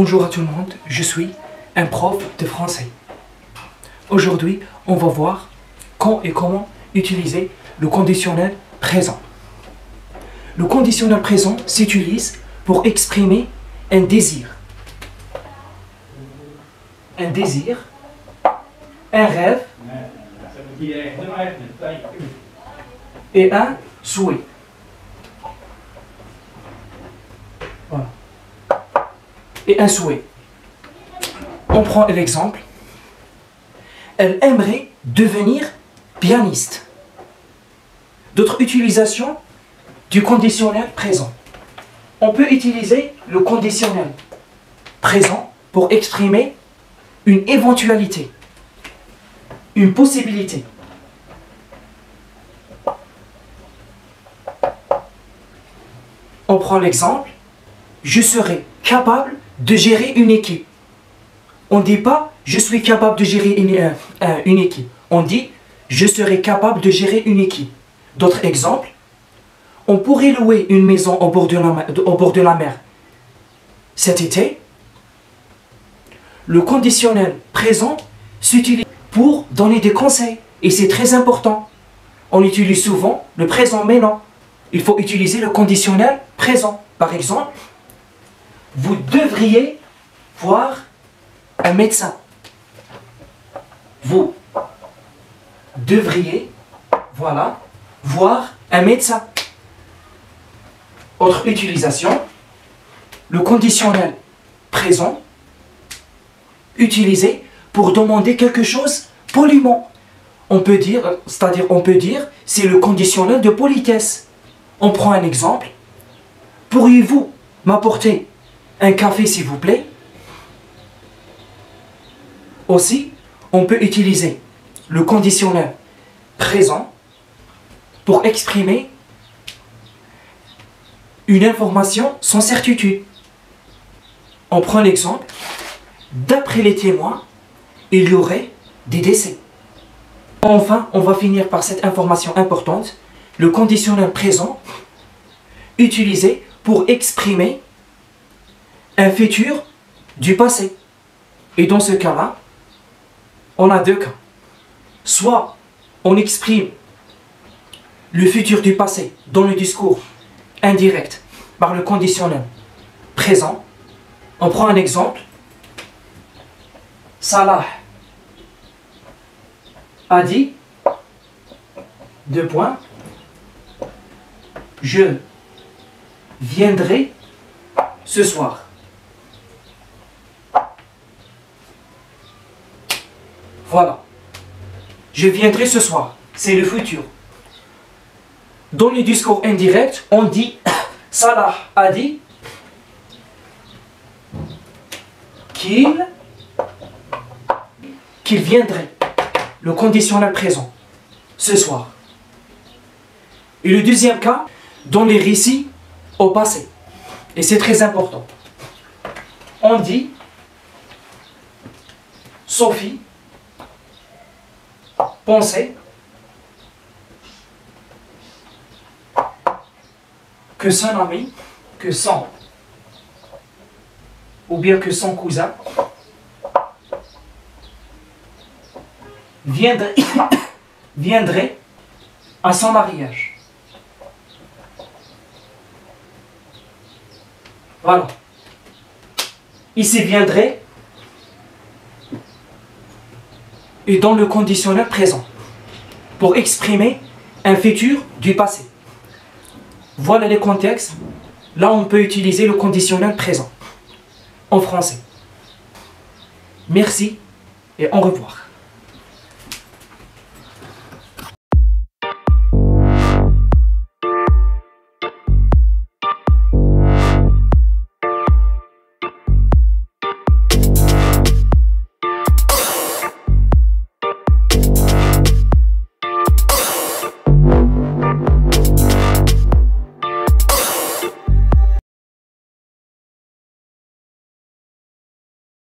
Bonjour à tout le monde, je suis un prof de français. Aujourd'hui, on va voir quand et comment utiliser le conditionnel présent. Le conditionnel présent s'utilise pour exprimer un désir. Un désir, un rêve et un souhait. Voilà. Et un souhait. On prend l'exemple. Elle aimerait devenir pianiste. D'autres utilisations du conditionnel présent. On peut utiliser le conditionnel présent pour exprimer une éventualité, une possibilité. On prend l'exemple. Je serai capable de gérer une équipe. On ne dit pas « je suis capable de gérer une équipe ». On dit « je serai capable de gérer une équipe ». D'autres exemples, on pourrait louer une maison au bord de la mer cet été. Le conditionnel présent s'utilise pour donner des conseils et c'est très important. On utilise souvent le présent mais non. Il faut utiliser le conditionnel présent. Par exemple, vous devriez voir un médecin. Vous devriez, voilà, voir un médecin. Autre utilisation, le conditionnel présent utilisé pour demander quelque chose poliment. On peut dire, c'est le conditionnel de politesse. On prend un exemple. Pourriez-vous m'apporter un café s'il vous plaît? Aussi, on peut utiliser le conditionnel présent pour exprimer une information sans certitude. On prend l'exemple. D'après les témoins, il y aurait des décès. Enfin, on va finir par cette information importante. Le conditionnel présent utilisé pour exprimer un futur du passé. Et dans ce cas-là, on a deux cas. Soit on exprime le futur du passé dans le discours indirect par le conditionnel présent. On prend un exemple. Salah a dit, deux points, je viendrai ce soir. Voilà. Je viendrai ce soir. C'est le futur. Dans le discours indirect, on dit Salah a dit qu'il viendrait. Le conditionnel présent. Ce soir. Et le deuxième cas, dans les récits au passé. Et c'est très important. On dit Sophie pensait que son ami, ou bien que son cousin viendrait à son mariage. Voilà. Ici viendrait et dans le conditionnel présent pour exprimer un futur du passé. Voilà les contextes. Là, on peut utiliser le conditionnel présent en français. Merci et au revoir.